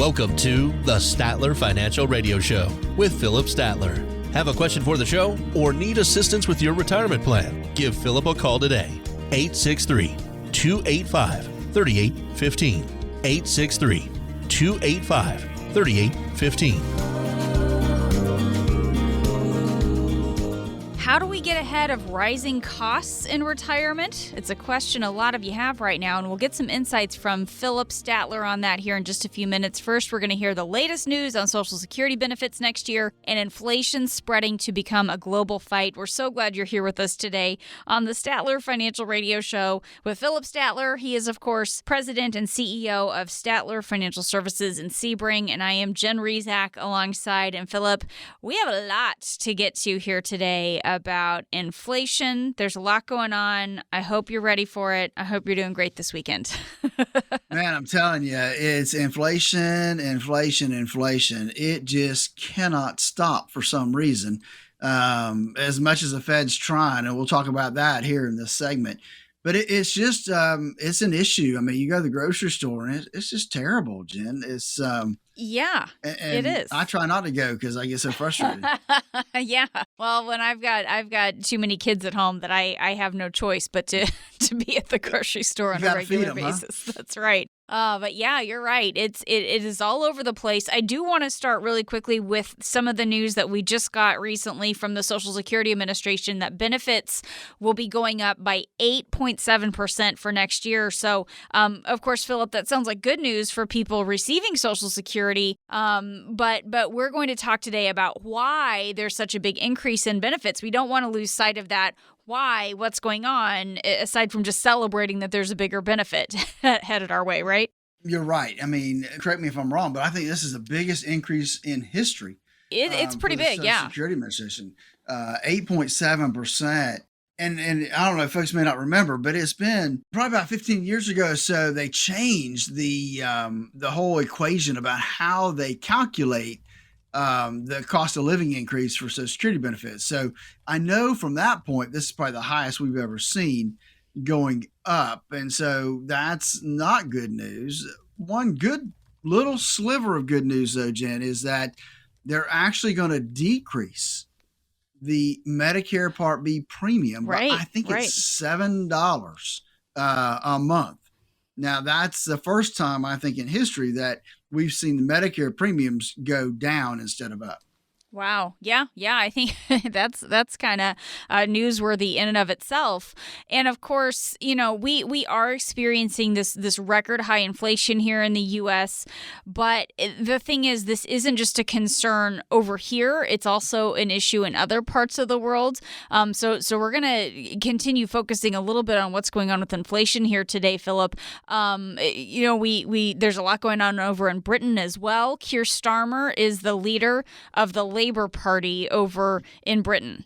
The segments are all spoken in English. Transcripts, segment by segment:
Welcome to the Statler Financial Radio Show with Philip Statler. Have a question for the show or need assistance with your retirement plan? Give Philip a call today. 863-285-3815. 863-285-3815. How do we get ahead of rising costs in retirement? It's a question a lot of you have right now, and we'll get some insights from Philip Statler on that here in just a few minutes. First, we're going to hear the latest news on Social Security benefits next year and inflation spreading to become a global fight. We're so glad you're here with us today on the Statler Financial Radio Show with Philip Statler. He is, of course, president and CEO of Statler Financial Services in Sebring, and I am Jen Rezac alongside. And Philip, we have a lot to get to here today about inflation. There's a lot going on. I hope you're ready for it. I hope you're doing great this weekend. Man, I'm telling you, it's inflation. It just cannot stop for some reason, as much as the Fed's trying, and we'll talk about that here in this segment. But it's just, it's an issue. I mean, you go to the grocery store and it's just terrible, Jen. It's, yeah, and it is. I try not to go because I get so frustrated. Yeah. Well, when I've got too many kids at home that I have no choice but to be at the grocery store on a regular basis. Huh? That's right. But yeah, you're right. It is all over the place. I do want to start really quickly with some of the news that we just got recently from the Social Security Administration that benefits will be going up by 8.7% for next year. So, of course, Philip, that sounds like good news for people receiving Social Security. But we're going to talk today about why there's such a big increase in benefits. We don't want to lose sight of that. Why? What's going on, aside from just celebrating that there's a bigger benefit headed our way, right? You're right. I mean, correct me if I'm wrong, but I think this is the biggest increase in history. It's pretty big, yeah. Security Administration, 8.7%. And I don't know, folks may not remember, but it's been probably about 15 years ago or so, they changed the whole equation about how they calculate the cost of living increase for Social Security benefits. So I know from that point, this is probably the highest we've ever seen going up. And so that's not good news. One good little sliver of good news, though, Jen, is that they're actually going to decrease the Medicare Part B premium. Right. I think it's $7 a month. Now, that's the first time, I think, in history that we've seen the Medicare premiums go down instead of up. Wow. Yeah. I think that's kind of newsworthy in and of itself. And of course, you know, we are experiencing this record high inflation here in the U.S. But the thing is, this isn't just a concern over here. It's also an issue in other parts of the world. So we're going to continue focusing a little bit on what's going on with inflation here today, Philip. You know, we there's a lot going on over in Britain as well. Keir Starmer is the leader of the Labour Party over in Britain.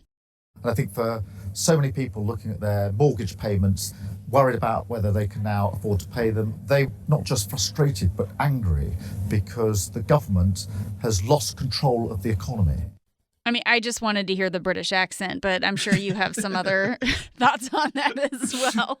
And I think for so many people looking at their mortgage payments, worried about whether they can now afford to pay them, they're not just frustrated but angry because the government has lost control of the economy. I mean, I just wanted to hear the British accent, but I'm sure you have some other thoughts on that as well.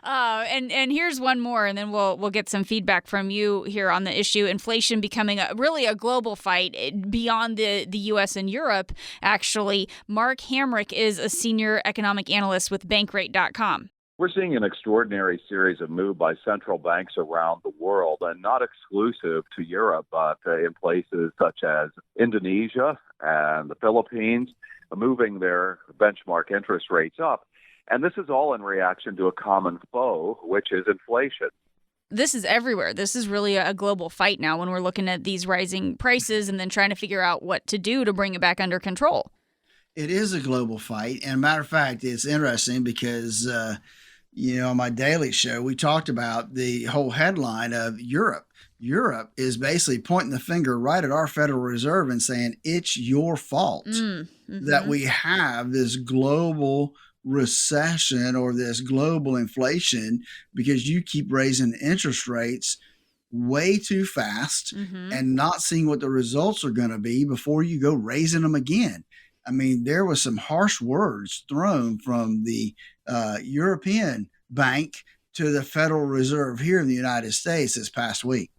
And here's one more, and then we'll get some feedback from you here on the issue. Inflation becoming really a global fight beyond the U.S. and Europe, actually. Mark Hamrick is a senior economic analyst with Bankrate.com. We're seeing an extraordinary series of moves by central banks around the world, and not exclusive to Europe, but in places such as Indonesia and the Philippines, moving their benchmark interest rates up. And this is all in reaction to a common foe, which is inflation. This is everywhere. This is really a global fight now when we're looking at these rising prices and then trying to figure out what to do to bring it back under control. It is a global fight. And matter of fact, it's interesting because, you know, on my daily show, we talked about the whole headline of Europe. Europe is basically pointing the finger right at our Federal Reserve and saying it's your fault that we have this global recession or this global inflation because you keep raising interest rates way too fast and not seeing what the results are going to be before you go raising them again. I mean, there was some harsh words thrown from the European Bank to the Federal Reserve here in the United States this past week.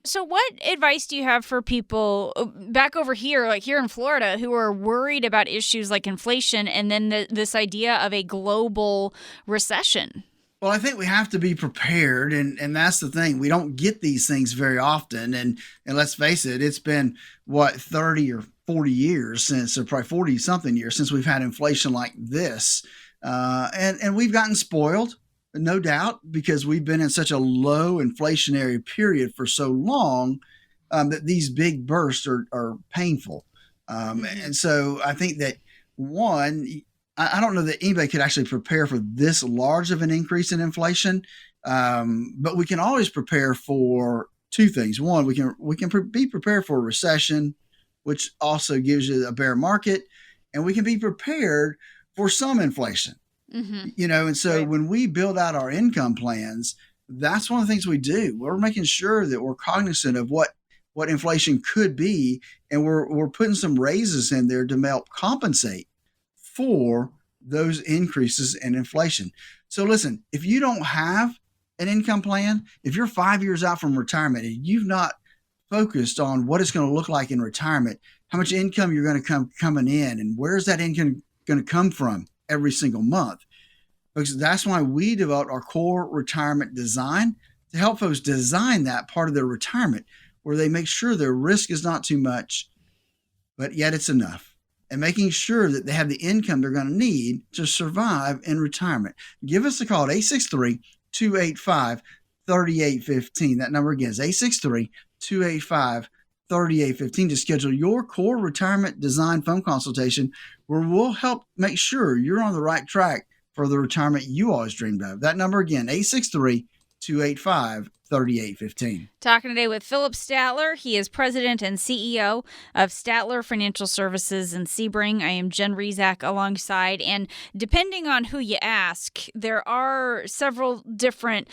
So what advice do you have for people back over here, like here in Florida, who are worried about issues like inflation and then this idea of a global recession? Well, I think we have to be prepared, and that's the thing. We don't get these things very often, and let's face it, it's been, 30 or 40 years since, or probably 40-something years since we've had inflation like this, and we've gotten spoiled. No doubt, because we've been in such a low inflationary period for so long that these big bursts are painful. And so I think that, one, I don't know that anybody could actually prepare for this large of an increase in inflation, but we can always prepare for two things. One, we can be prepared for a recession, which also gives you a bear market, and we can be prepared for some inflation. And so when we build out our income plans, that's one of the things we do. We're making sure that we're cognizant of what inflation could be, and we're putting some raises in there to help compensate for those increases in inflation. So listen, if you don't have an income plan, if you're 5 years out from retirement and you've not focused on what it's going to look like in retirement, how much income you're going to coming in, and where's that income going to come from every single month, because that's why we developed our core retirement design to help folks design that part of their retirement where they make sure their risk is not too much, but yet it's enough, and making sure that they have the income they're going to need to survive in retirement. Give us a call at 863-285-3815. That number again is 863-285-3815 to schedule your core retirement design phone consultation, where we'll help make sure you're on the right track for the retirement you always dreamed of. That number again, 863-285-3815. Talking today with Philip Statler. He is president and CEO of Statler Financial Services in Sebring. I am Jen Rezac alongside. And depending on who you ask, there are several different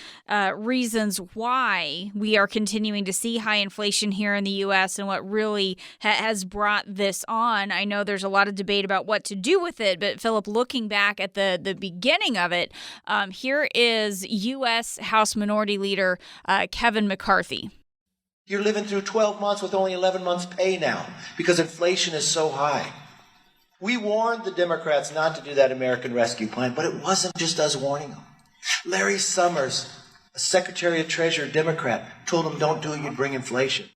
reasons why we are continuing to see high inflation here in the U.S. and what really has brought this on. I know there's a lot of debate about what to do with it, but Philip, looking back at the beginning of it, here is U.S. House Minority Leader Kevin McCarthy. You're living through 12 months with only 11 months pay now because inflation is so high. We warned the Democrats not to do that American Rescue Plan, but it wasn't just us warning them. Larry Summers, a Secretary of Treasury Democrat, told them don't do it, you'd bring inflation.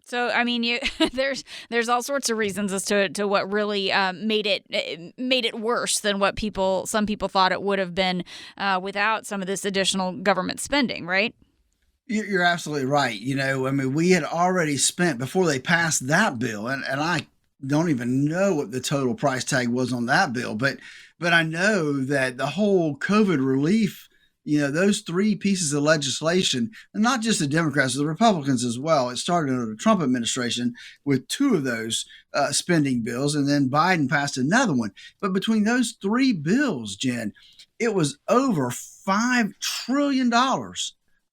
So, I mean, there's all sorts of reasons as to what really made it worse than what some people thought it would have been without some of this additional government spending, right? You're absolutely right. We had already spent, before they passed that bill, and I don't even know what the total price tag was on that bill, but I know that the whole COVID relief, those three pieces of legislation, and not just the Democrats, the Republicans as well. It started under the Trump administration with two of those spending bills, and then Biden passed another one. But between those three bills, Jen, it was over $5 trillion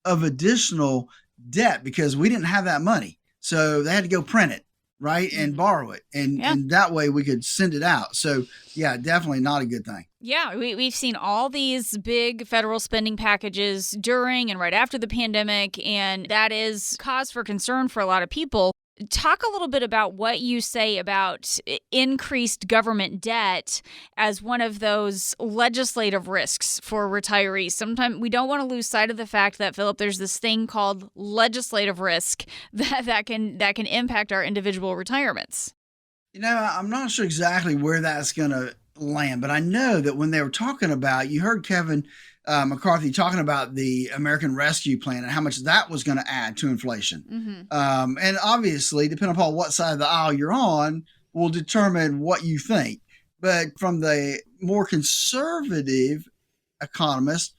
of additional debt because we didn't have that money. So they had to go print it, right, and borrow it. And that way we could send it out. So, yeah, definitely not a good thing. Yeah, we've seen all these big federal spending packages during and right after the pandemic, and that is cause for concern for a lot of people. Talk a little bit about what you say about increased government debt as one of those legislative risks for retirees. Sometimes we don't want to lose sight of the fact that, Philip, there's this thing called legislative risk that can impact our individual retirements. I'm not sure exactly where that's going to land, but I know that when they were talking about, you heard Kevin McCarthy talking about the American Rescue Plan and how much that was going to add to inflation. And obviously, depending upon what side of the aisle you're on, will determine what you think. But from the more conservative economists,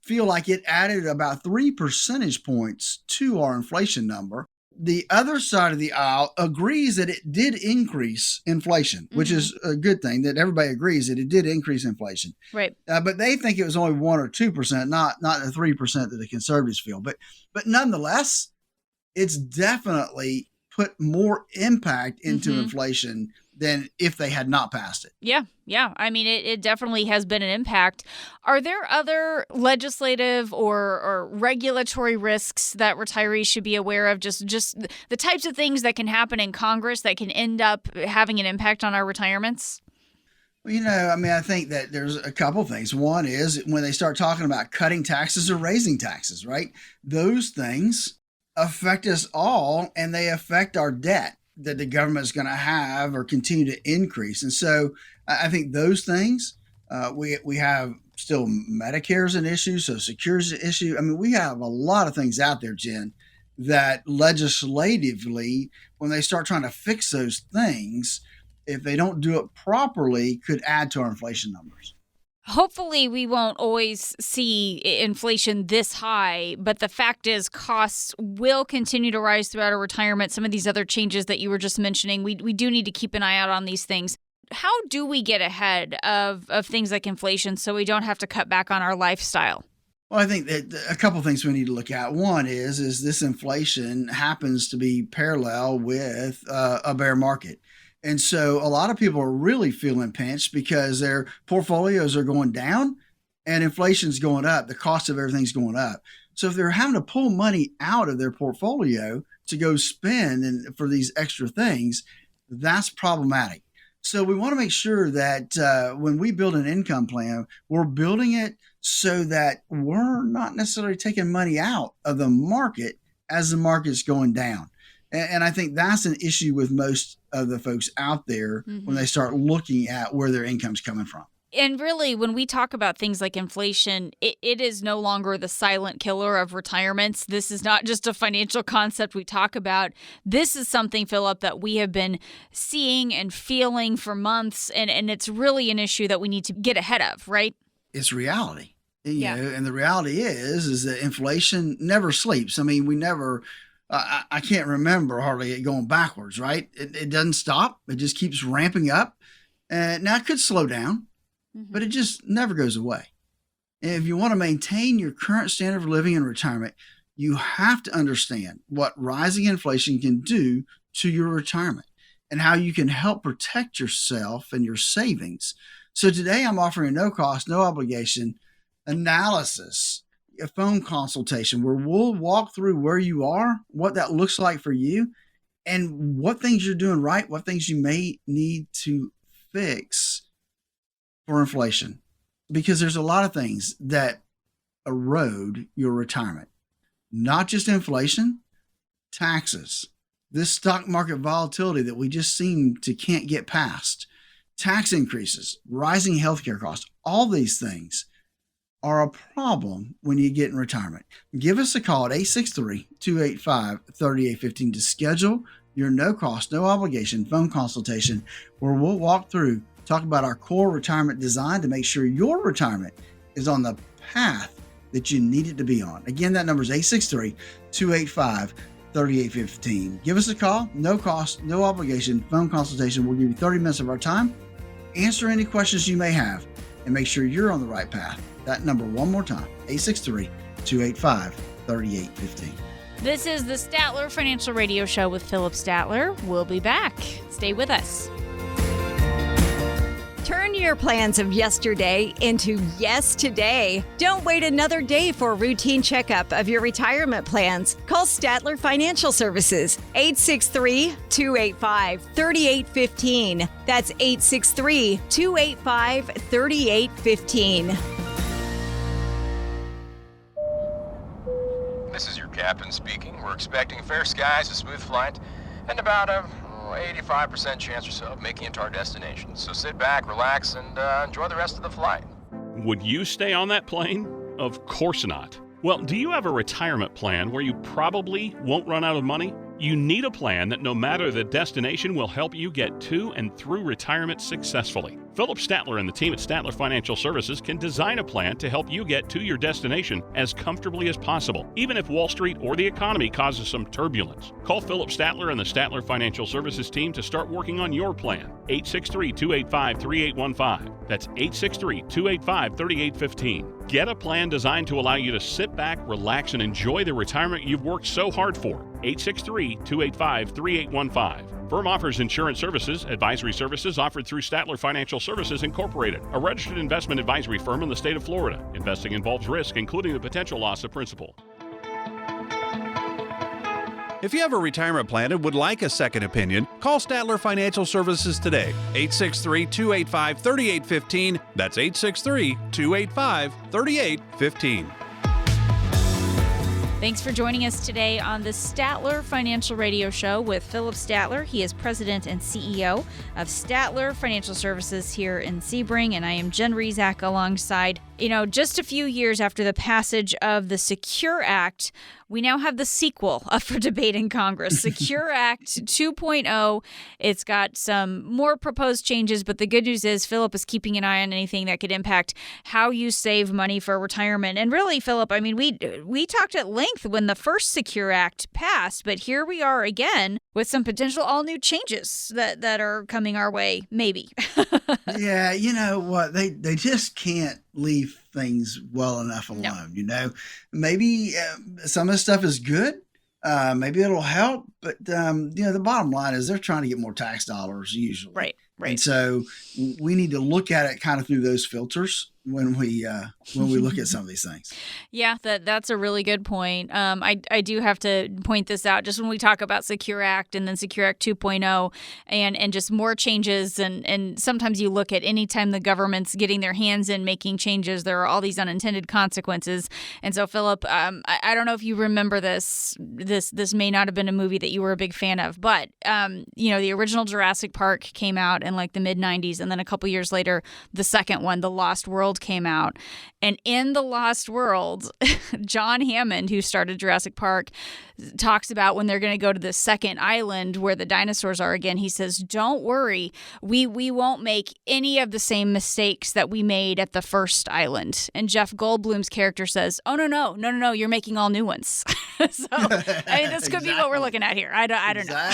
feel like it added about 3 percentage points to our inflation number. The other side of the aisle agrees that it did increase inflation, which is a good thing, that everybody agrees that it did increase inflation. Right. But they think it was only 1 or 2%, not the 3% that the conservatives feel. But nonetheless, it's definitely put more impact into inflation than if they had not passed it. Yeah. I mean, it definitely has been an impact. Are there other legislative or regulatory risks that retirees should be aware of? Just the types of things that can happen in Congress that can end up having an impact on our retirements? Well, I mean, I think that there's a couple things. One is when they start talking about cutting taxes or raising taxes, right? Those things affect us all, and they affect our debt that the government is going to have or continue to increase. And so I think those things, we have still Medicare is an issue, so securities is an issue. I mean, we have a lot of things out there, Jen, that legislatively, when they start trying to fix those things, if they don't do it properly, could add to our inflation numbers. Hopefully, we won't always see inflation this high, but the fact is costs will continue to rise throughout our retirement. Some of these other changes that you were just mentioning, we do need to keep an eye out on these things. How do we get ahead of things like inflation so we don't have to cut back on our lifestyle? Well, I think that a couple of things we need to look at. One is this inflation happens to be parallel with a bear market. And so a lot of people are really feeling pinched because their portfolios are going down and inflation's going up. The cost of everything's going up. So if they're having to pull money out of their portfolio to go spend for these extra things, that's problematic. So we want to make sure that when we build an income plan, we're building it so that we're not necessarily taking money out of the market as the market's going down. And I think that's an issue with most of the folks out there when they start looking at where their income's coming from. And really, when we talk about things like inflation, it is no longer the silent killer of retirements. This is not just a financial concept we talk about. This is something, Philip, that we have been seeing and feeling for months, and it's really an issue that we need to get ahead of, right? It's reality. You know, and the reality is that inflation never sleeps. I mean, we never... I can't remember hardly it going backwards, right? It doesn't stop. It just keeps ramping up. Now it could slow down, but it just never goes away. And if you want to maintain your current standard of living in retirement, you have to understand what rising inflation can do to your retirement and how you can help protect yourself and your savings. So today I'm offering a no cost, no obligation analysis, a phone consultation where we'll walk through where you are, what that looks like for you, and what things you're doing right, what things you may need to fix for inflation. Because there's a lot of things that erode your retirement, not just inflation, taxes, this stock market volatility that we just seem to can't get past, tax increases, rising healthcare costs, all these things are a problem when you get in retirement. Give us a call at 863-285-3815 to schedule your no cost, no obligation phone consultation where we'll walk through, talk about our core retirement design to make sure your retirement is on the path that you need it to be on. Again, that number is 863-285-3815. Give us a call, no cost, no obligation phone consultation. We'll give you 30 minutes of our time, answer any questions you may have, and make sure you're on the right path. That number one more time, 863-285-3815. This is the Statler Financial Radio Show with Philip Statler. We'll be back. Stay with us. Turn your plans of yesterday into yes today. Don't wait another day for a routine checkup of your retirement plans. Call Statler Financial Services, 863-285-3815. That's 863-285-3815. This is your captain speaking. We're expecting fair skies, a smooth flight, and about a 85% chance or so of making it to our destination. So sit back, relax, and enjoy the rest of the flight. Would you stay on that plane? Of course not. Well, do you have a retirement plan where you probably won't run out of money? You need a plan that no matter the destination will help you get to and through retirement successfully. Philip Statler and the team at Statler Financial Services can design a plan to help you get to your destination as comfortably as possible, even if Wall Street or the economy causes some turbulence. Call Philip Statler and the Statler Financial Services team to start working on your plan. 863-285-3815. That's 863-285-3815. Get a plan designed to allow you to sit back, relax, and enjoy the retirement you've worked so hard for. 863-285-3815. Firm offers insurance services, advisory services offered through Statler Financial Services Incorporated, a registered investment advisory firm in the state of Florida. Investing involves risk, including the potential loss of principal. If you have a retirement plan and would like a second opinion, call Statler Financial Services today. 863-285-3815. That's 863-285-3815. Thanks for joining us today on the Statler Financial Radio Show with Philip Statler. He is president and CEO of Statler Financial Services here in Sebring, and I am Jen Rezac alongside. Just a few years after the passage of the Secure Act, we now have the sequel up for debate in Congress, Secure Act 2.0. It's got some more proposed changes, but the good news is Philip is keeping an eye on anything that could impact how you save money for retirement. And really, Philip, I mean, we talked at length when the first Secure Act passed, but here we are again with some potential all-new changes that are coming our way, maybe. Yeah, you know what? They just can't leave things well enough alone. No. Maybe some of the stuff is good. Maybe it'll help, but the bottom line is they're trying to get more tax dollars usually. Right. And so we need to look at it kind of through those filters when we look at some of these things. Yeah, that's a really good point. I do have to point this out just when we talk about Secure Act and then Secure Act 2.0 and just more changes. And sometimes you look at any time the government's getting their hands in making changes, there are all these unintended consequences. And so, Philip, I don't know if you remember this. This may not have been a movie that you were a big fan of, but the original Jurassic Park came out in like the mid 90s, and then a couple years later, the second one, The Lost World, came out. And in The Lost World, John Hammond, who started Jurassic Park, talks about when they're going to go to the second island where the dinosaurs are again. He says, don't worry, we won't make any of the same mistakes that we made at the first island. And Jeff Goldblum's character says, oh, no, you're making all new ones. So, I mean, this could be what we're looking at here. I don't know.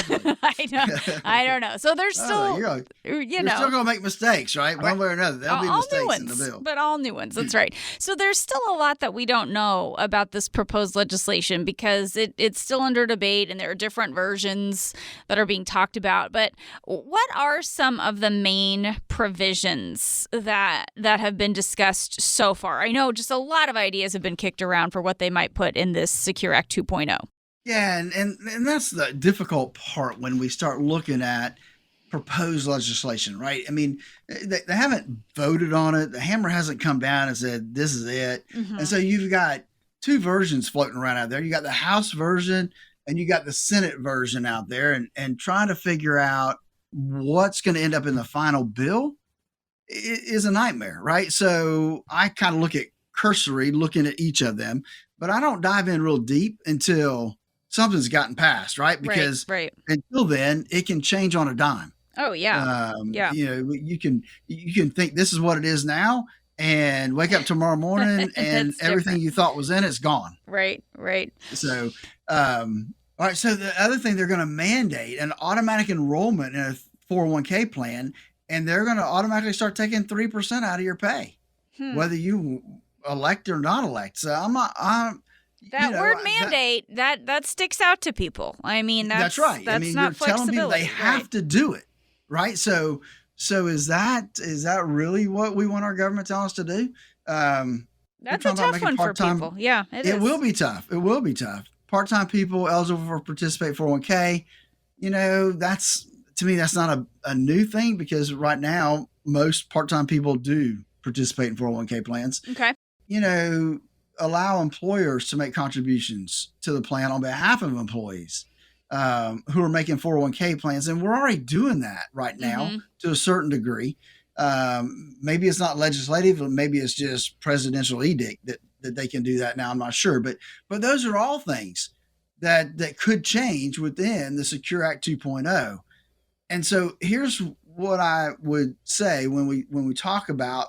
I don't know. So there's still, you're still going to make mistakes, right? One way or another. There'll be mistakes in the bill. But all new ones. That's right. So there's still a lot that we don't know about this proposed legislation because it's still under debate and there are different versions that are being talked about. But what are some of the main provisions that have been discussed so far? I know just a lot of ideas have been kicked around for what they might put in this Secure Act 2.0. Yeah, and that's the difficult part when we start looking at proposed legislation, right? I mean, they haven't voted on it. The hammer hasn't come down and said, this is it. Mm-hmm. And so you've got two versions floating around out there. You got the House version and you got the Senate version out there, and trying to figure out what's going to end up in the final bill is a nightmare, right? So I kind of look at cursory looking at each of them, but I don't dive in real deep until something's gotten passed, right? Because until then, it can change on a dime. Oh, yeah. You can think this is what it is now and wake up tomorrow morning and everything you thought was in it's gone. Right. So, all right. So the other thing, they're going to mandate an automatic enrollment in a 401k plan, and they're going to automatically start taking 3% out of your pay, whether you elect or not elect. So word mandate that sticks out to people. I mean, that's right. That's not you're telling people they have right. to do it, right? So is that really what we want our government telling us to do? That's a tough one for people. Yeah, it will be tough. It will be tough. Part-time people eligible for participate 401k. To me, that's not a new thing because right now most part-time people do participate in 401k plans. Okay. Allow employers to make contributions to the plan on behalf of employees who are making 401k plans. And we're already doing that right now to a certain degree. Maybe it's not legislative, or maybe it's just presidential edict that they can do that now. I'm not sure. But those are all things that could change within the Secure Act 2.0. And so here's what I would say when we talk about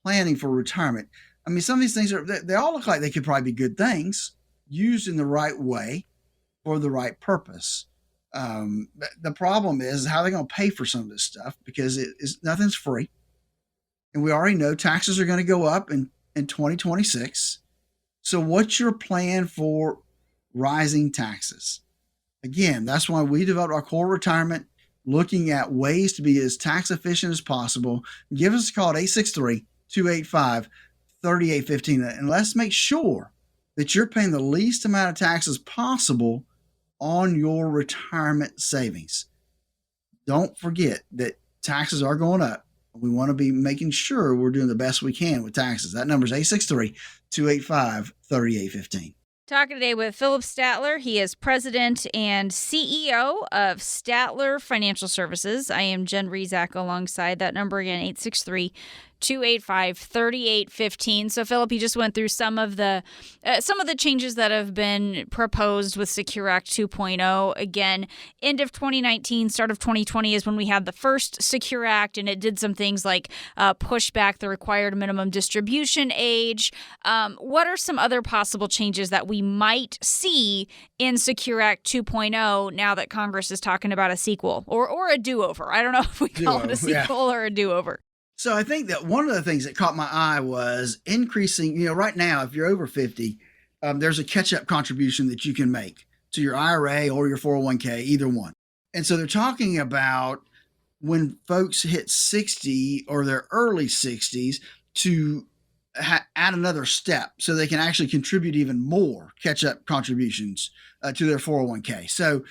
planning for retirement. I mean, some of these things they all look like they could probably be good things used in the right way for the right purpose. The problem is how are they going to pay for some of this stuff because nothing's free. And we already know taxes are going to go up in 2026. So what's your plan for rising taxes? Again, that's why we developed our core retirement, looking at ways to be as tax efficient as possible. Give us a call at 863-285-3815, and let's make sure that you're paying the least amount of taxes possible on your retirement savings. Don't forget that taxes are going up. We want to be making sure we're doing the best we can with taxes. That number is 863-285-3815. Talking today with Philip Statler. He is president and CEO of Statler Financial Services. I am Jen Rezac alongside that number again, 863-285-3815. So, Philip, you just went through some of the changes that have been proposed with Secure Act 2.0. Again, end of 2019, start of 2020 is when we had the first Secure Act, and it did some things like push back the required minimum distribution age. What are some other possible changes that we might see in Secure Act 2.0 now that Congress is talking about a sequel or a do-over? I don't know if we call it a sequel or a do-over. So I think that one of the things that caught my eye was increasing, right now, if you're over 50, there's a catch-up contribution that you can make to your IRA or your 401k, either one. And so they're talking about when folks hit 60 or their early 60s to add another step so they can actually contribute even more catch-up contributions to their 401k. So,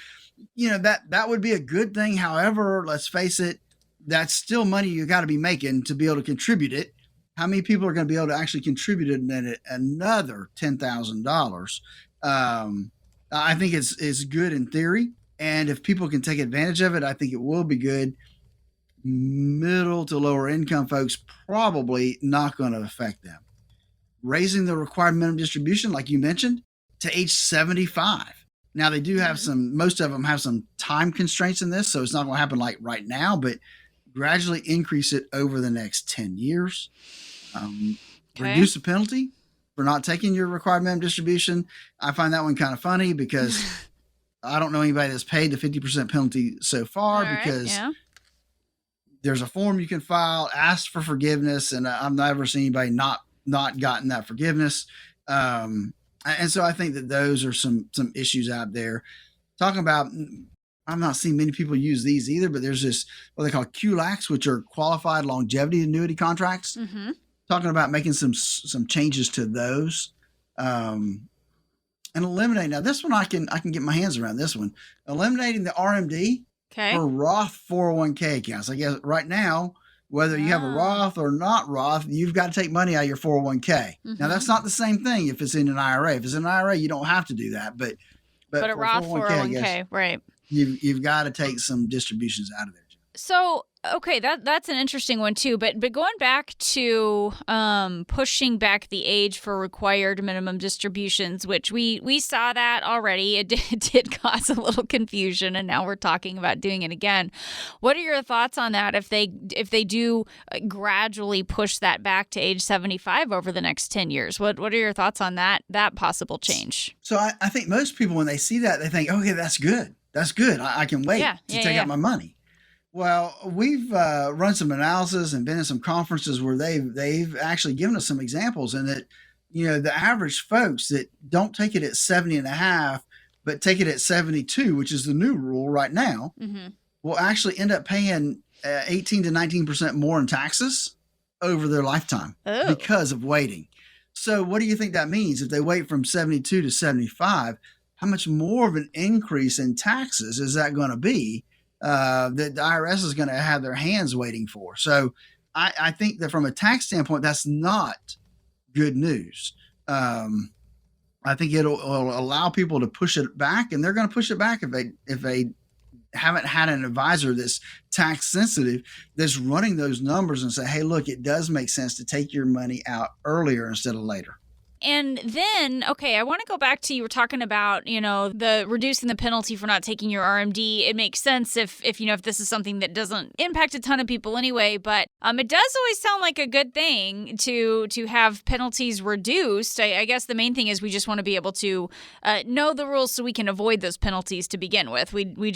that would be a good thing. However, let's face it, that's still money you got to be making to be able to contribute it. How many people are going to be able to actually contribute it and another $10,000? I think it's good in theory. And if people can take advantage of it, I think it will be good. Middle to lower income folks, probably not going to affect them. Raising the required minimum distribution, like you mentioned, to age 75. Now, they do have most of them have some time constraints in this, so it's not going to happen like right now, but gradually increase it over the next 10 years. Reduce the penalty for not taking your required minimum distribution. I find that one kind of funny because I don't know anybody that's paid the 50% penalty so far because there's a form you can file, ask for forgiveness, and I've never seen anybody not gotten that forgiveness. And so I think that those are some issues out there. Talking about, I'm not seeing many people use these either, but there's this, what they call QLACs, which are qualified longevity annuity contracts. Mm-hmm. Talking about making some changes to those, and eliminating. Now, this one I can get my hands around. This one, eliminating the RMD for Roth 401k accounts. I guess right now, whether you have a Roth or not Roth, you've got to take money out of your 401k. Mm-hmm. Now, that's not the same thing if it's in an IRA. If it's in an IRA, you don't have to do that. But a Roth 401k, right? You've got to take some distributions out of there. So, okay, that's an interesting one too. But going back to pushing back the age for required minimum distributions, which we saw that already. It did cause a little confusion, and now we're talking about doing it again. What are your thoughts on that? If they do gradually push that back to age 75 over the next 10 years, what are your thoughts on that possible change? So I think most people, when they see that, they think, okay, that's good. That's good. I can wait to take out my money. Well, we've run some analysis and been in some conferences where they've actually given us some examples, and that, the average folks that don't take it at 70 and a half, but take it at 72, which is the new rule right now, will actually end up paying 18 to 19% more in taxes over their lifetime because of waiting. So what do you think that means? If they wait from 72 to 75, how much more of an increase in taxes is that going to be? That the IRS is going to have their hands waiting for. So I think that from a tax standpoint, that's not good news. I think it'll allow people to push it back, and they're going to push it back if they haven't had an advisor that's tax sensitive, that's running those numbers and say, hey, look, it does make sense to take your money out earlier instead of later. And then, okay, I want to go back to, you were talking about, the reducing the penalty for not taking your RMD. It makes sense if this is something that doesn't impact a ton of people anyway, but it does always sound like a good thing to have penalties reduced. I guess the main thing is we just want to be able to know the rules so we can avoid those penalties to begin with. We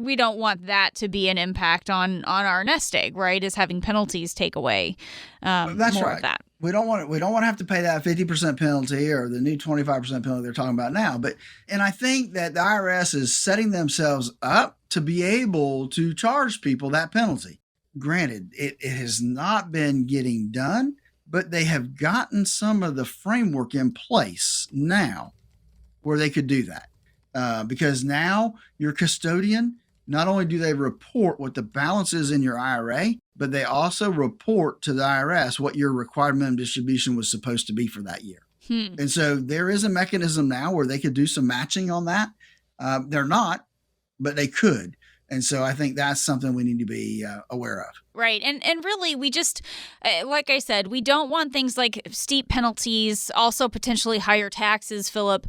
we don't want that to be an impact on our nest egg, right? Is having penalties take away That's more right. of that. We don't want to have to pay that 50% penalty or the new 25% penalty they're talking about now. And I think that the IRS is setting themselves up to be able to charge people that penalty. Granted, it has not been getting done, but they have gotten some of the framework in place now where they could do that. Because now your custodian, not only do they report what the balance is in your IRA, but they also report to the IRS what your required minimum distribution was supposed to be for that year. And so there is a mechanism now where they could do some matching on that. They're not, but they could. And so I think that's something we need to be aware of. Right. And really, we just, like I said, we don't want things like steep penalties, also potentially higher taxes, Philip,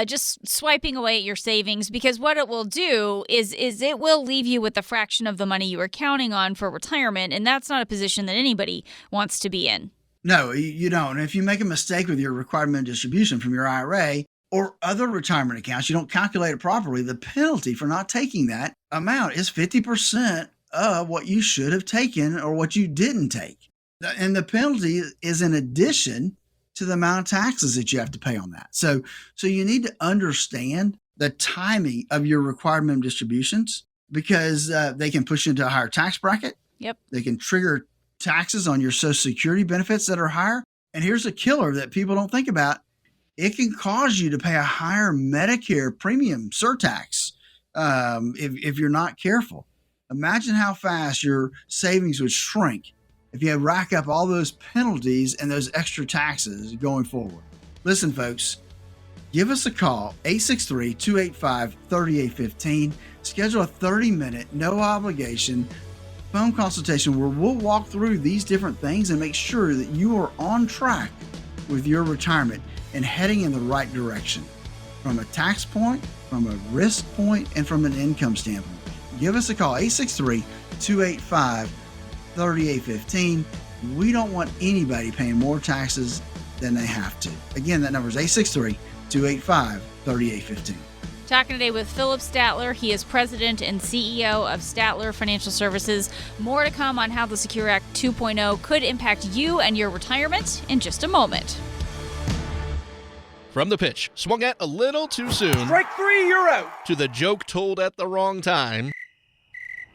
just swiping away at your savings, because what it will do is it will leave you with a fraction of the money you were counting on for retirement. And that's not a position that anybody wants to be in. No, you don't. And if you make a mistake with your required minimum distribution from your IRA or other retirement accounts, you don't calculate it properly, the penalty for not taking that amount is 50% of what you should have taken or what you didn't take. And the penalty is in addition to the amount of taxes that you have to pay on that. So you need to understand the timing of your required minimum distributions, because they can push you into a higher tax bracket. Yep. They can trigger taxes on your Social Security benefits that are higher. And here's a killer that people don't think about. It can cause you to pay a higher Medicare premium surtax if you're not careful. Imagine how fast your savings would shrink if you had rack up all those penalties and those extra taxes going forward. Listen, folks, give us a call, 863-285-3815. Schedule a 30-minute, no obligation phone consultation where we'll walk through these different things and make sure that you are on track with your retirement and heading in the right direction from a tax point, from a risk point, and from an income standpoint. Give us a call, 863-285-3815. We don't want anybody paying more taxes than they have to. Again, that number is 863-285-3815. Talking today with Philip Statler. He is president and CEO of Statler Financial Services. More to come on how the Secure Act 2.0 could impact you and your retirement in just a moment. From the pitch, swung at a little too soon. Strike three, you're out. To the joke told at the wrong time.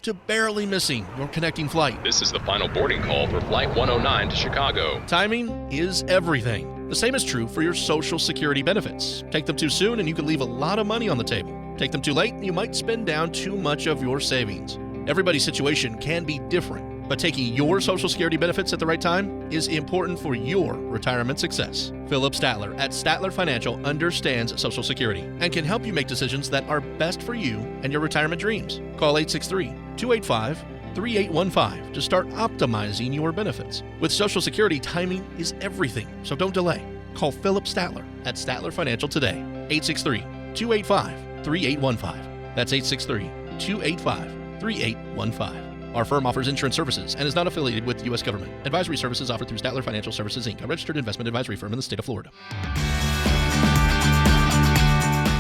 To barely missing your connecting flight. This is the final boarding call for Flight 109 to Chicago. Timing is everything. The same is true for your Social Security benefits. Take them too soon and you can leave a lot of money on the table. Take them too late and you might spend down too much of your savings. Everybody's situation can be different, but taking your Social Security benefits at the right time is important for your retirement success. Philip Statler at Statler Financial understands Social Security and can help you make decisions that are best for you and your retirement dreams. Call 863-285-3815 to start optimizing your benefits. With Social Security, timing is everything, so don't delay. Call Philip Statler at Statler Financial today. 863-285-3815. That's 863-285-3815. Our firm offers insurance services and is not affiliated with the U.S. government. Advisory services offered through Statler Financial Services, Inc., a registered investment advisory firm in the state of Florida.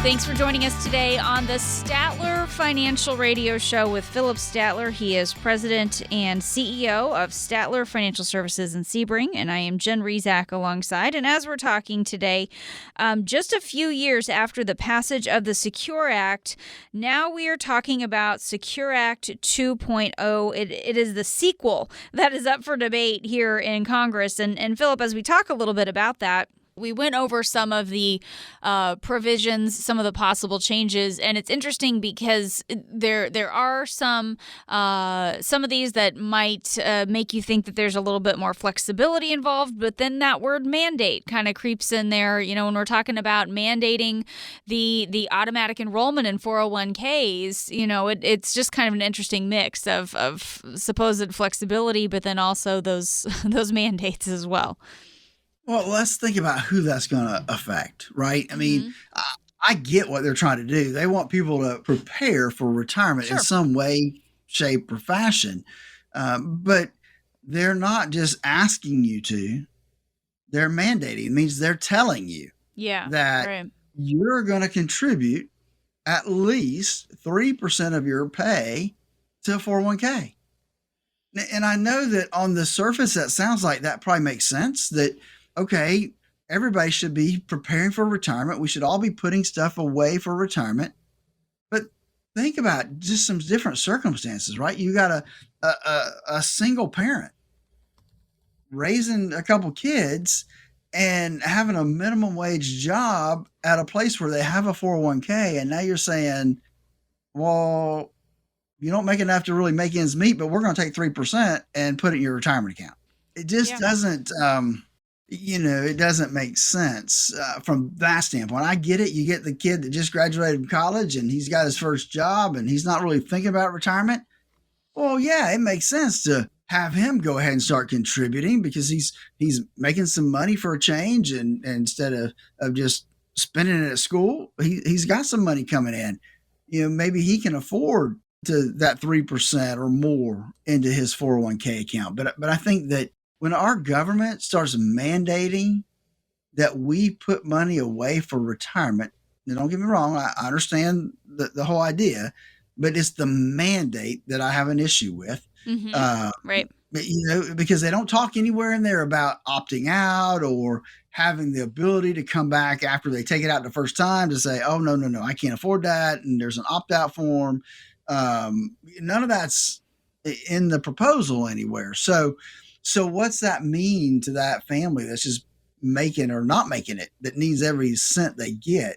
Thanks for joining us today on the Statler Financial Radio Show with Philip Statler. He is president and CEO of Statler Financial Services in Sebring, and I am Jen Rezac alongside. And as we're talking today, just a few years after the passage of the Secure Act, now we are talking about Secure Act 2.0. It is the sequel that is up for debate here in Congress. And Philip, as we talk a little bit about that, we went over some of the provisions, some of the possible changes, and it's interesting because there are some of these that might make you think that there's a little bit more flexibility involved, but then that word mandate kind of creeps in there. You know, when we're talking about mandating the automatic enrollment in 401ks, you know, it's just kind of an interesting mix of supposed flexibility, but then also those mandates as well. Well, let's think about who that's going to affect, right? I mean, I get what they're trying to do. They want people to prepare for retirement in some way, shape, or fashion. But they're not just asking you to, they're mandating. It means they're telling you that you're going to contribute at least 3% of your pay to a 401k. And I know that on the surface, that sounds like that probably makes sense that, okay, everybody should be preparing for retirement. We should all be putting stuff away for retirement. But think about just some different circumstances, right? You got a single parent raising a couple kids and having a minimum wage job at a place where they have a 401k. And now you're saying, well, you don't make enough to really make ends meet, but we're going to take 3% and put it in your retirement account. It just doesn't, it doesn't make sense from that standpoint. I get it. You get the kid that just graduated from college and he's got his first job and he's not really thinking about retirement. Well, yeah, it makes sense to have him go ahead and start contributing because he's making some money for a change, and instead of just spending it at school, he's got some money coming in. Maybe he can afford to that 3% or more into his 401k account. But I think that when our government starts mandating that we put money away for retirement, now don't get me wrong, I understand the whole idea, but it's the mandate that I have an issue with. Right. Because they don't talk anywhere in there about opting out or having the ability to come back after they take it out the first time to say, oh, no, I can't afford that. And there's an opt-out form. None of that's in the proposal anywhere. So what's that mean to that family that's just making or not making it, that needs every cent they get?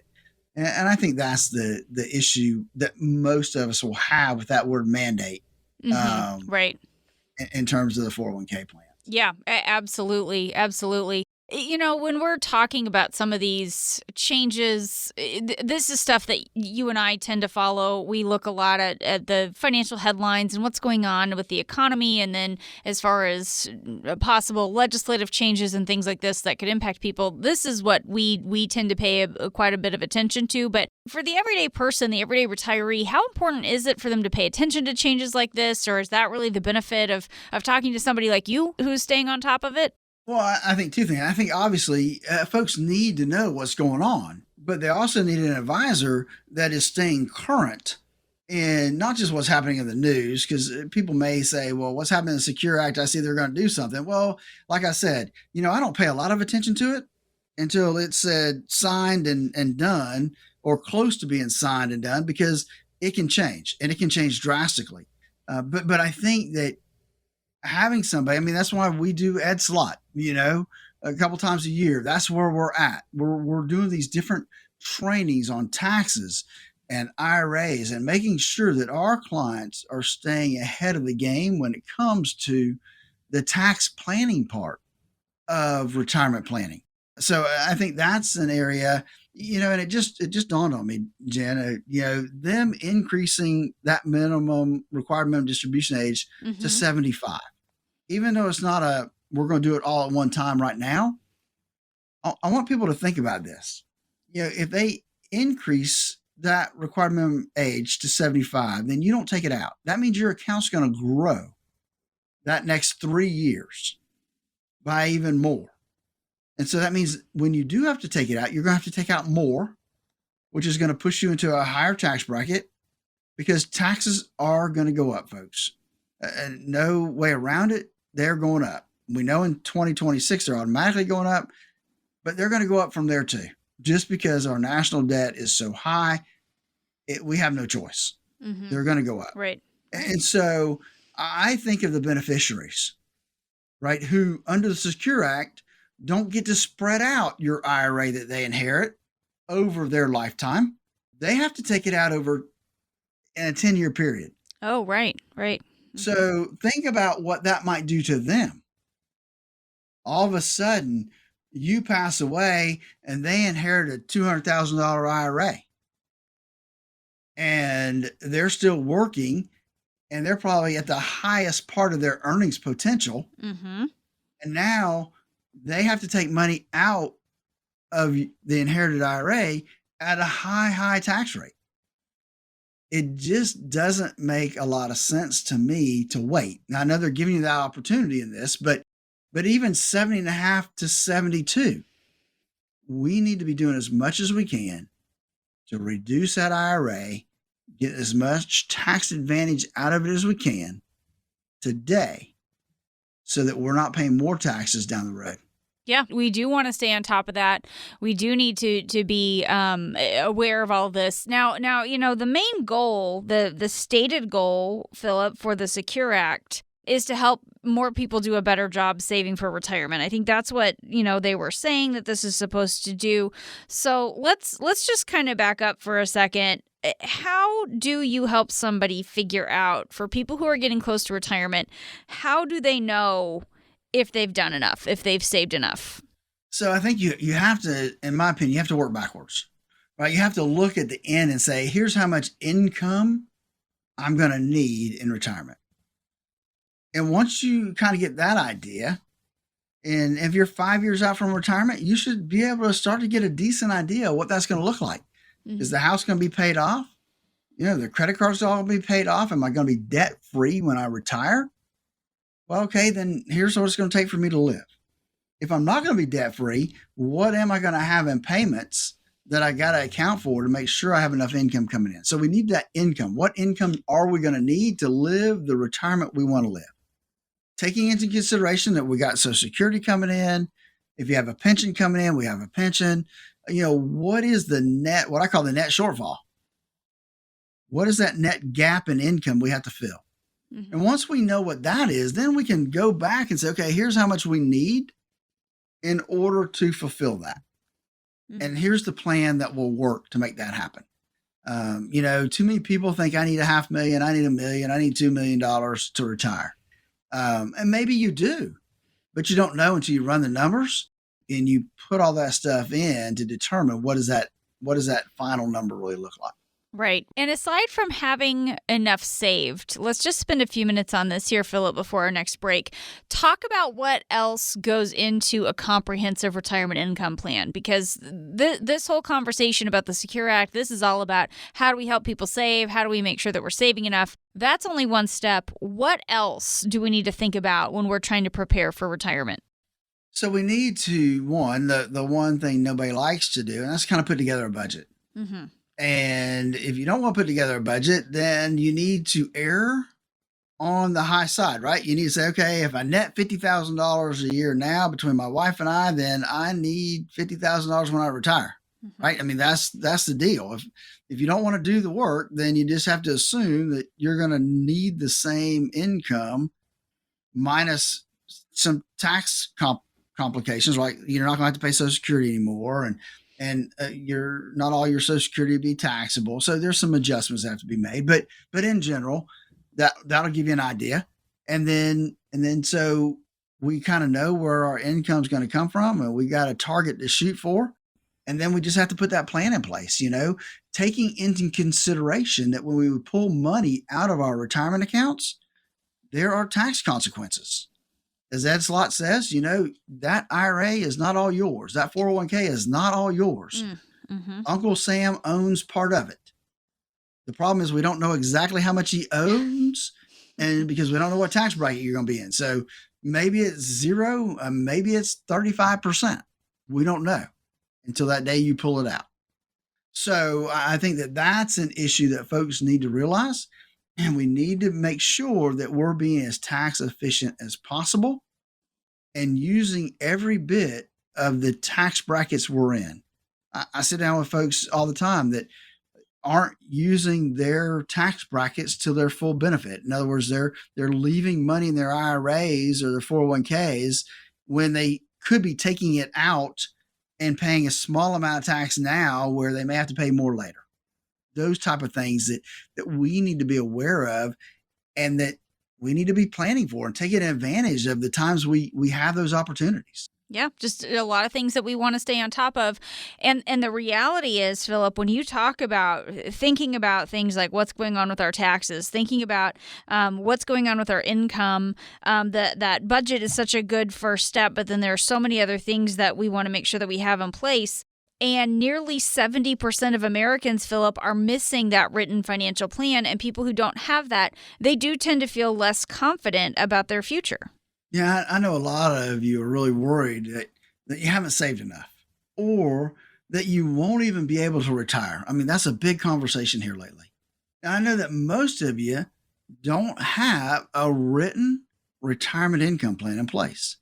And I think that's the issue that most of us will have with that word mandate. Right. In terms of the 401k plan. Yeah, absolutely. Absolutely. When we're talking about some of these changes, this is stuff that you and I tend to follow. We look a lot at the financial headlines and what's going on with the economy. And then as far as possible legislative changes and things like this that could impact people, this is what we tend to pay quite a bit of attention to. But for the everyday person, the everyday retiree, how important is it for them to pay attention to changes like this? Or is that really the benefit of talking to somebody like you who's staying on top of it? Well, I think two things. I think obviously folks need to know what's going on, but they also need an advisor that is staying current in not just what's happening in the news, because people may say, well, what's happening in the Secure Act? I see they're going to do something. Well, like I said, I don't pay a lot of attention to it until it's signed and done or close to being signed and done, because it can change and it can change drastically. But I think that having somebody, that's why we do Ed Slot, a couple times a year. That's where we're at. We're doing these different trainings on taxes and IRAs and making sure that our clients are staying ahead of the game when it comes to the tax planning part of retirement planning. So I think that's an area, and it just dawned on me, Jen, them increasing that required minimum distribution age to 75. Even though it's not we're going to do it all at one time right now, I want people to think about this. If they increase that required minimum age to 75, then you don't take it out. That means your account's going to grow that next 3 years by even more. And so that means when you do have to take it out, you're going to have to take out more, which is going to push you into a higher tax bracket, because taxes are going to go up, folks. No way around it. They're going up. We know in 2026 they're automatically going up, but they're going to go up from there too. Just because our national debt is so high, we have no choice. They're going to go up. Right. And so I think of the beneficiaries, right, who under the Secure Act don't get to spread out your IRA that they inherit over their lifetime. They have to take it out over in a 10-year period. Oh, right. So think about what that might do to them. All of a sudden, you pass away and they inherit a $200,000 IRA. And they're still working, and they're probably at the highest part of their earnings potential. And now they have to take money out of the inherited IRA at a high tax rate. It just doesn't make a lot of sense to me to wait. Now, I know they're giving you that opportunity in this, but even 70.5 to 72, we need to be doing as much as we can to reduce that IRA, get as much tax advantage out of it as we can today so that we're not paying more taxes down the road. Yeah, we do want to stay on top of that. We do need to be aware of all of this. Now, the main goal, the stated goal, Philip, for the Secure Act is to help more people do a better job saving for retirement. I think that's what, they were saying that this is supposed to do. So let's just kind of back up for a second. How do you help somebody figure out, for people who are getting close to retirement, how do they know if they've done enough, if they've saved enough? So I think you have to, in my opinion, you have to work backwards, right? You have to look at the end and say, here's how much income I'm going to need in retirement. And once you kind of get that idea, and if you're 5 years out from retirement, you should be able to start to get a decent idea of what that's going to look like. Mm-hmm. Is the house going to be paid off? The credit cards all going to be paid off. Am I going to be debt free when I retire? Well, okay, then here's what it's going to take for me to live. If I'm not going to be debt free, what am I going to have in payments that I got to account for to make sure I have enough income coming in? So we need that income. What income are we going to need to live the retirement we want to live? Taking into consideration that we got Social Security coming in. If you have a pension coming in, we have a pension. What is the net, what I call the net shortfall? What is that net gap in income we have to fill? Mm-hmm. And once we know what that is, then we can go back and say, okay, here's how much we need in order to fulfill that. Mm-hmm. And here's the plan that will work to make that happen. Too many people think I need $500,000, I need $1 million, I need $2 million to retire. And maybe you do, but you don't know until you run the numbers and you put all that stuff in to determine what does that final number really look like. Right. And aside from having enough saved, let's just spend a few minutes on this here, Philip, before our next break. Talk about what else goes into a comprehensive retirement income plan, because this whole conversation about the Secure Act, this is all about how do we help people save? How do we make sure that we're saving enough? That's only one step. What else do we need to think about when we're trying to prepare for retirement? So we need to, the one thing nobody likes to do, and that's kind of put together a budget. Mm-hmm. And if you don't want to put together a budget, then you need to err on the high side, right? You need to say, okay, if I net $50,000 a year now between my wife and I, then I need $50,000 when I retire, mm-hmm. right? I mean, that's the deal. If you don't want to do the work, then you just have to assume that you're going to need the same income minus some tax complications, like you're not going to have to pay Social Security anymore, and you're not all your Social Security to be taxable. So there's some adjustments that have to be made, but in general, that'll give you an idea. And then so we kind of know where our income is going to come from, and we got a target to shoot for. And then we just have to put that plan in place, taking into consideration that when we pull money out of our retirement accounts, there are tax consequences. As Ed Slott says, that IRA is not all yours. That 401k is not all yours. Mm-hmm. Uncle Sam owns part of it. The problem is we don't know exactly how much he owns, and because we don't know what tax bracket you're going to be in. So maybe it's 0, maybe it's 35%. We don't know until that day you pull it out. So I think that that's an issue that folks need to realize. And we need to make sure that we're being as tax efficient as possible and using every bit of the tax brackets we're in. I sit down with folks all the time that aren't using their tax brackets to their full benefit. In other words, they're leaving money in their IRAs or their 401ks when they could be taking it out and paying a small amount of tax now where they may have to pay more later. Those type of things that we need to be aware of and that we need to be planning for and taking advantage of the times we have those opportunities. Yeah, just a lot of things that we want to stay on top of. And the reality is, Philip, when you talk about thinking about things like what's going on with our taxes, thinking about what's going on with our income, that budget is such a good first step, but then there are so many other things that we want to make sure that we have in place. And nearly 70% of Americans, Philip, are missing that written financial plan. And people who don't have that, they do tend to feel less confident about their future. Yeah, I know a lot of you are really worried that you haven't saved enough, or that you won't even be able to retire. I mean, that's a big conversation here lately. And I know that most of you don't have a written retirement income plan in place.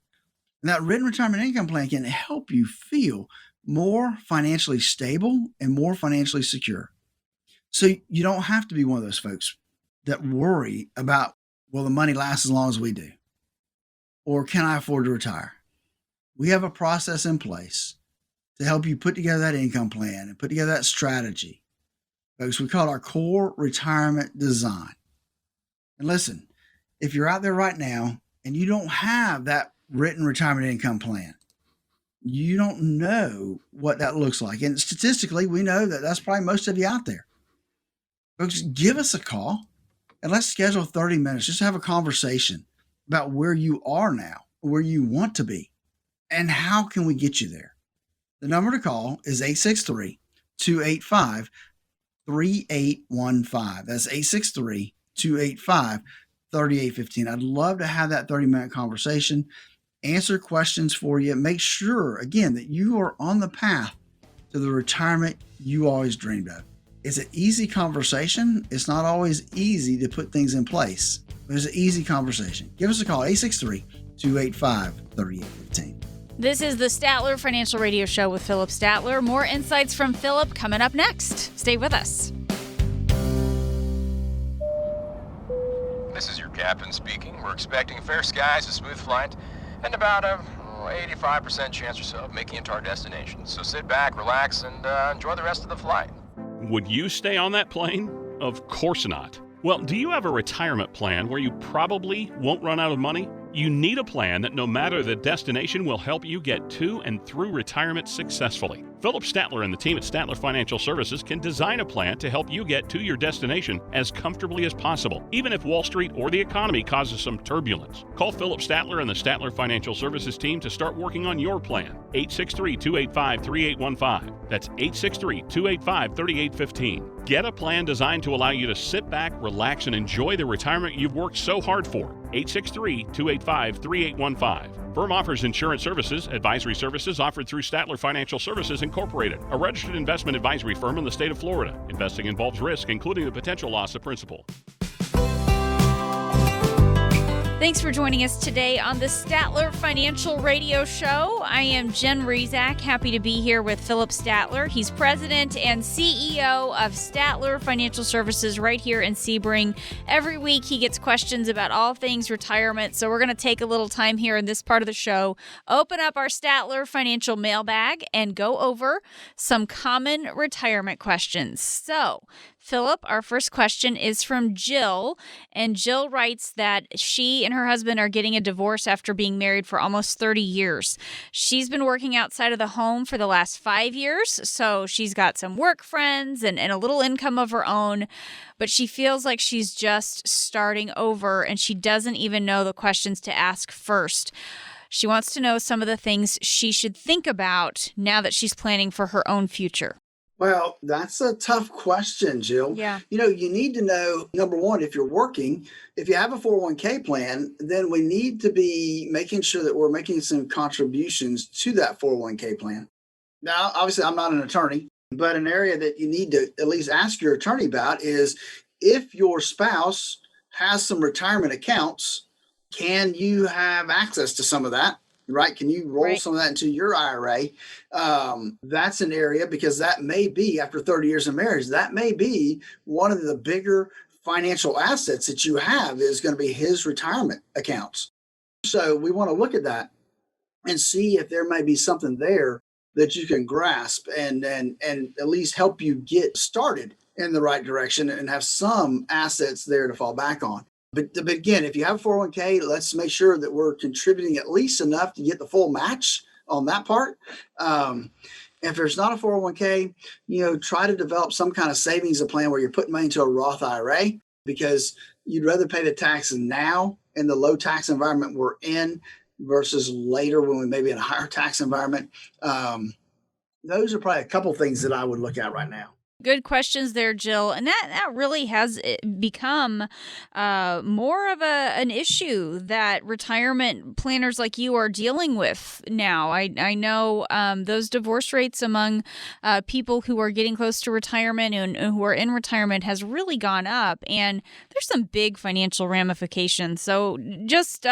And that written retirement income plan can help you feel more financially stable and more financially secure. So you don't have to be one of those folks that worry about, will the money last as long as we do? Or can I afford to retire? We have a process in place to help you put together that income plan and put together that strategy. Folks, we call it our core retirement design. And listen, if you're out there right now and you don't have that written retirement income plan, you don't know what that looks like. And statistically, we know that that's probably most of you out there. Folks, give us a call and let's schedule 30 minutes just to have a conversation about where you are now, where you want to be, and how can we get you there. The number to call is 863-285-3815. That's 863-285-3815. I'd love to have that 30-minute conversation, answer questions for you, make sure, again, that you are on the path to the retirement you always dreamed of. It's an easy conversation. It's not always easy to put things in place, but it's an easy conversation. Give us a call, 863-285-3815. This is the Statler Financial Radio Show with Philip Statler. More insights from Philip coming up next. Stay with us. This is your captain speaking. We're expecting fair skies, a smooth flight, and about a 85% chance or so of making it to our destination. So sit back, relax, and enjoy the rest of the flight. Would you stay on that plane? Of course not. Well, do you have a retirement plan where you probably won't run out of money? You need a plan that no matter the destination will help you get to and through retirement successfully. Philip Statler and the team at Statler Financial Services can design a plan to help you get to your destination as comfortably as possible, even if Wall Street or the economy causes some turbulence. Call Philip Statler and the Statler Financial Services team to start working on your plan. 863-285-3815. That's 863-285-3815. Get a plan designed to allow you to sit back, relax, and enjoy the retirement you've worked so hard for. 863-285-3815. Firm offers insurance services, advisory services offered through Statler Financial Services Incorporated, a registered investment advisory firm in the state of Florida. Investing involves risk, including the potential loss of principal. Thanks for joining us today on the Statler Financial Radio Show. I am Jen Rezac, happy to be here with Philip Statler. He's president and CEO of Statler Financial Services right here in Sebring. Every week he gets questions about all things retirement, so we're going to take a little time here in this part of the show, open up our Statler Financial mailbag, and go over some common retirement questions. So, Philip, our first question is from Jill, and Jill writes that she and her husband are getting a divorce after being married for almost 30 years. She's been working outside of the home for the last 5 years, so she's got some work friends and a little income of her own, but she feels like she's just starting over and she doesn't even know the questions to ask first. She wants to know some of the things she should think about now that she's planning for her own future. Well, that's a tough question, Jill. Yeah. You know, you need to know, number one, if you're working, if you have a 401k plan, then we need to be making sure that we're making some contributions to that 401k plan. Now, obviously, I'm not an attorney, but an area that you need to at least ask your attorney about is if your spouse has some retirement accounts, can you have access to some of that? Right? Can you roll some of that into your IRA? That's an area, because that may be, after 30 years of marriage, that may be one of the bigger financial assets that you have is going to be his retirement accounts. So we want to look at that and see if there may be something there that you can grasp and at least help you get started in the right direction and have some assets there to fall back on. But again, if you have a 401k, let's make sure that we're contributing at least enough to get the full match on that part. If there's not a 401k, try to develop some kind of savings plan where you're putting money into a Roth IRA, because you'd rather pay the taxes now in the low tax environment we're in versus later when we may be in a higher tax environment. Those are probably a couple things that I would look at right now. Good questions there, Jill. And that really has become more of an issue that retirement planners like you are dealing with now. I know those divorce rates among people who are getting close to retirement and who are in retirement has really gone up. And there's some big financial ramifications. So just,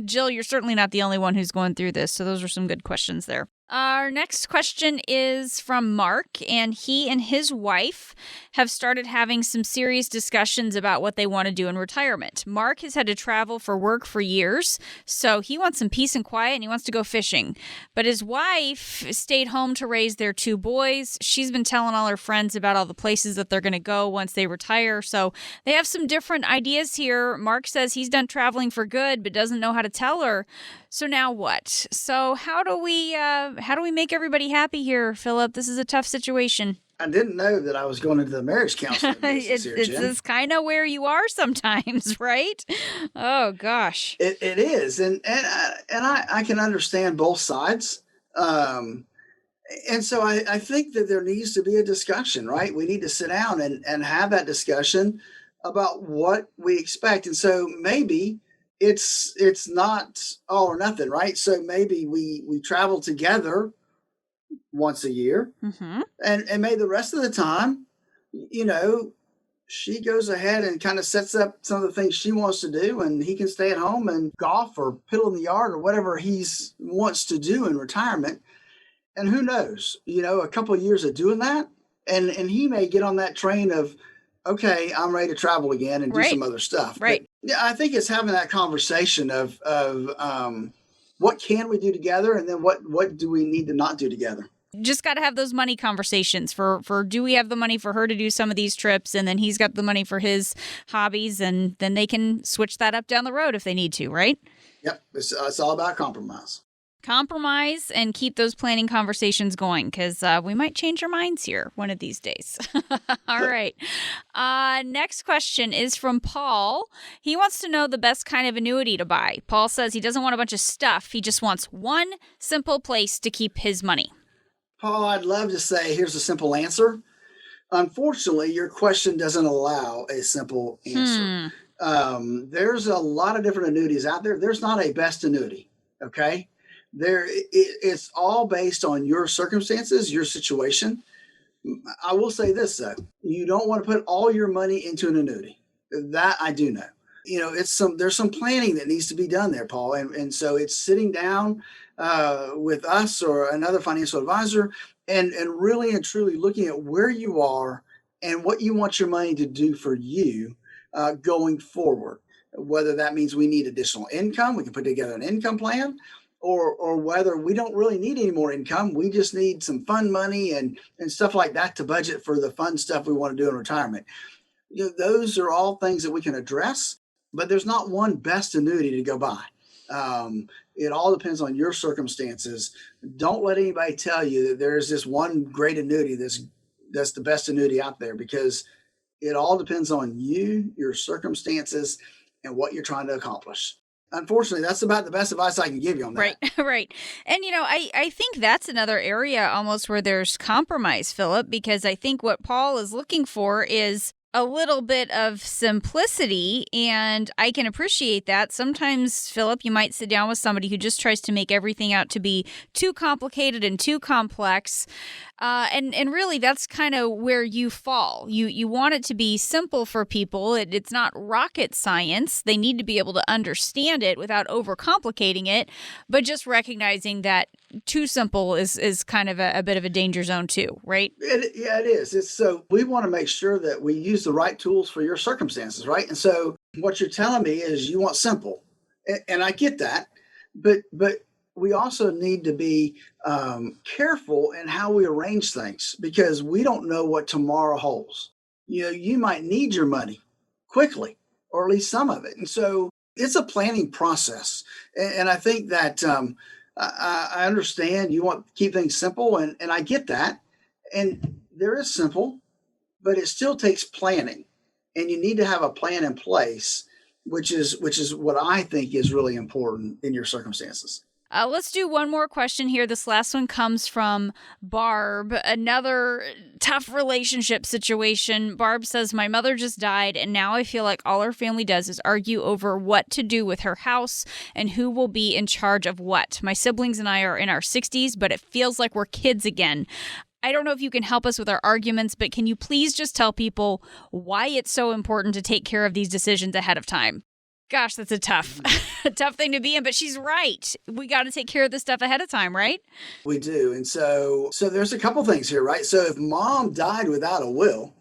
Jill, you're certainly not the only one who's going through this. So those are some good questions there. Our next question is from Mark, and he and his wife have started having some serious discussions about what they want to do in retirement. Mark has had to travel for work for years, so he wants some peace and quiet, and he wants to go fishing. But his wife stayed home to raise their 2 boys. She's been telling all her friends about all the places that they're going to go once they retire, so they have some different ideas here. Mark says he's done traveling for good, but doesn't know how to tell her. So now what? So how do we make everybody happy here, Philip? This is a tough situation. I didn't know that I was going into the marriage counseling business here, Jen. It's kind of where you are sometimes, right? Oh gosh, it is, and I can understand both sides. And so I think that there needs to be a discussion, right? We need to sit down and have that discussion about what we expect, and so maybe it's not all or nothing, right? So maybe we travel together once a year, and maybe the rest of the time, she goes ahead and kind of sets up some of the things she wants to do, and he can stay at home and golf or piddle in the yard or whatever he wants to do in retirement. And who knows, a couple of years of doing that, and he may get on that train of, okay, I'm ready to travel again and do some other stuff. Right. But, yeah, I think it's having that conversation of what can we do together, and then what do we need to not do together. Just got to have those money conversations for do we have the money for her to do some of these trips, and then he's got the money for his hobbies, and then they can switch that up down the road if they need to, right? Yep. It's all about compromise. Compromise and keep those planning conversations going, because we might change our minds here one of these days. All right. Next question is from Paul. He wants to know the best kind of annuity to buy. Paul says he doesn't want a bunch of stuff. He just wants one simple place to keep his money. Paul, I'd love to say here's a simple answer. Unfortunately, your question doesn't allow a simple answer. There's a lot of different annuities out there. There's not a best annuity, okay? It's all based on your circumstances, your situation. I will say this, though. You don't want to put all your money into an annuity. That I do know. There's some planning that needs to be done there, Paul. And so it's sitting down with us or another financial advisor and really and truly looking at where you are and what you want your money to do for you going forward. Whether that means we need additional income, we can put together an income plan, or whether we don't really need any more income, we just need some fun money and stuff like that to budget for the fun stuff we want to do in retirement. Those are all things that we can address, but there's not one best annuity to go buy. It all depends on your circumstances. Don't let anybody tell you that there's this one great annuity that's the best annuity out there, because it all depends on you, your circumstances, and what you're trying to accomplish. Unfortunately, that's about the best advice I can give you on that. Right. And, I think that's another area almost where there's compromise, Philip, because I think what Paul is looking for is a little bit of simplicity, and I can appreciate that. Sometimes, Philip, you might sit down with somebody who just tries to make everything out to be too complicated and too complex. And really, that's kind of where you fall. You want it to be simple for people. It's not rocket science. They need to be able to understand it without overcomplicating it, but just recognizing that too simple is kind of a bit of a danger zone too, right? It is. So we want to make sure that we use the right tools for your circumstances, right? And so what you're telling me is you want simple, and I get that, but we also need to be careful in how we arrange things, because we don't know what tomorrow holds. You might need your money quickly, or at least some of it. And so it's a planning process. And I think that I understand you want to keep things simple, and I get that. And there is simple, but it still takes planning. And you need to have a plan in place, which is what I think is really important in your circumstances. Let's do one more question here. This last one comes from Barb. Another tough relationship situation. Barb says, my mother just died, and now I feel like all our family does is argue over what to do with her house and who will be in charge of what. My siblings and I are in our 60s, but it feels like we're kids again. I don't know if you can help us with our arguments, but can you please just tell people why it's so important to take care of these decisions ahead of time? Gosh, that's a tough thing to be in, but she's right. We got to take care of this stuff ahead of time, right? We do. And so there's a couple things here, right? So if mom died without a will,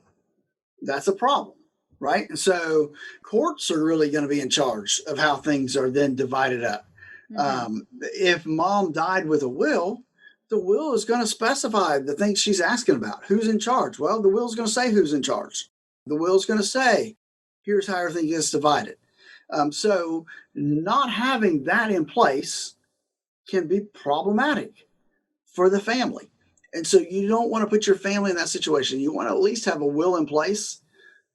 that's a problem, right? And so courts are really going to be in charge of how things are then divided up. Mm-hmm. If mom died with a will, the will is going to specify the things she's asking about. Who's in charge? Well, the will is going to say who's in charge. The will is going to say, here's how everything gets divided. So not having that in place can be problematic for the family. And so you don't want to put your family in that situation. You want to at least have a will in place.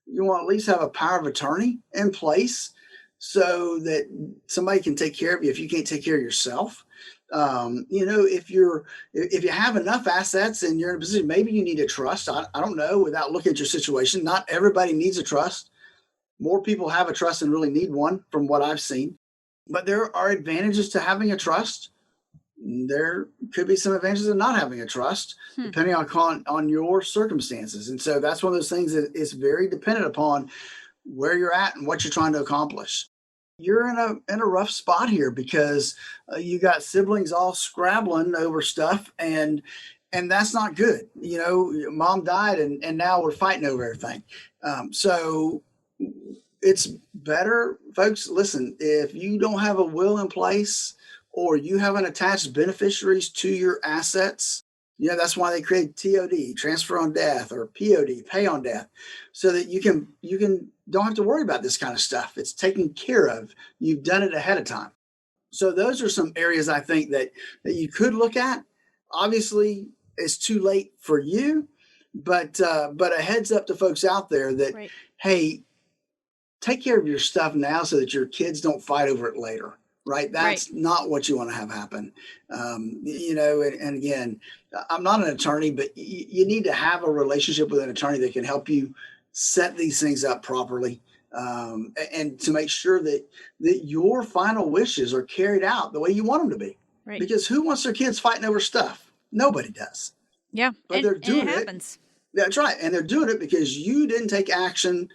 You want to at least have a power of attorney in place so that somebody can take care of you if you can't take care of yourself. If you have enough assets and you're in a position, maybe you need a trust. I don't know, without looking at your situation. Not everybody needs a trust. More people have a trust than really need one from what I've seen. But there are advantages to having a trust. There could be some advantages of not having a trust, depending on your circumstances. And so that's one of those things that is very dependent upon where you're at and what you're trying to accomplish. You're in a rough spot here because you got siblings all scrabbling over stuff, and that's not good. Mom died and now we're fighting over everything. So it's better, folks, listen, if you don't have a will in place or you haven't attached beneficiaries to your assets, that's why they create TOD, transfer on death, or POD, pay on death, so that you don't have to worry about this kind of stuff. It's taken care of. You've done it ahead of time. So those are some areas I think that you could look at. Obviously, it's too late for you, but a heads up to folks out there that, right, hey, take care of your stuff now so that your kids don't fight over it later, right? That's right. Not what you want to have happen. And again, I'm not an attorney, but you need to have a relationship with an attorney that can help you set these things up properly, and to make sure that your final wishes are carried out the way you want them to be. Right. Because who wants their kids fighting over stuff? Nobody does. Yeah, but they're doing it. Happens. That's right, and they're doing it because you didn't take action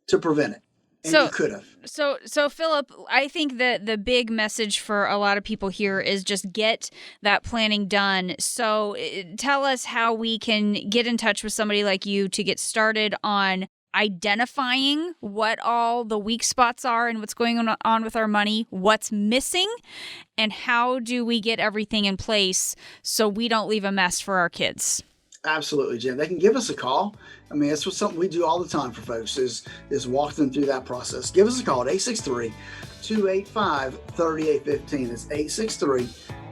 to prevent it. And you could have. So Philip, I think that the big message for a lot of people here is just get that planning done. So tell us how we can get in touch with somebody like you to get started on identifying what all the weak spots are and what's going on with our money, what's missing, and how do we get everything in place so we don't leave a mess for our kids. Absolutely, Jim. They can give us a call. I mean, that's something we do all the time for folks is walk them through that process. Give us a call at 863-285-3815. That's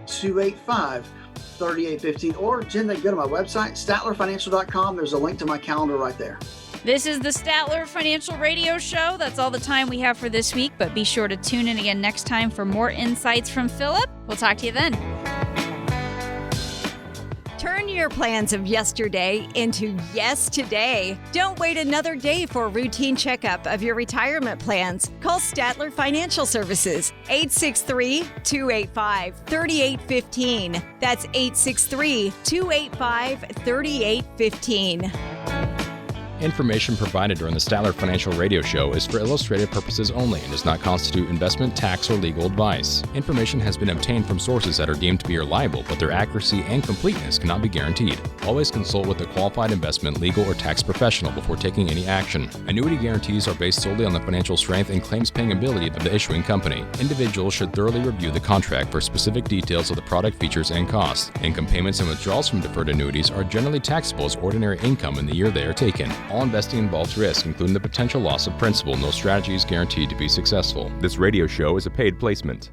863-285-3815. Or, Jim, they can go to my website, statlerfinancial.com. There's a link to my calendar right there. This is the Statler Financial Radio Show. That's all the time we have for this week, but be sure to tune in again next time for more insights from Philip. We'll talk to you then. Turn your plans of yesterday into yes today. Don't wait another day for a routine checkup of your retirement plans. Call Statler Financial Services, 863-285-3815. That's 863-285-3815. Information provided during the Statler Financial Radio Show is for illustrative purposes only and does not constitute investment, tax, or legal advice. Information has been obtained from sources that are deemed to be reliable, but their accuracy and completeness cannot be guaranteed. Always consult with a qualified investment, legal, or tax professional before taking any action. Annuity guarantees are based solely on the financial strength and claims-paying ability of the issuing company. Individuals should thoroughly review the contract for specific details of the product features and costs. Income payments and withdrawals from deferred annuities are generally taxable as ordinary income in the year they are taken. All investing involves risk, including the potential loss of principal. No strategy is guaranteed to be successful. This radio show is a paid placement.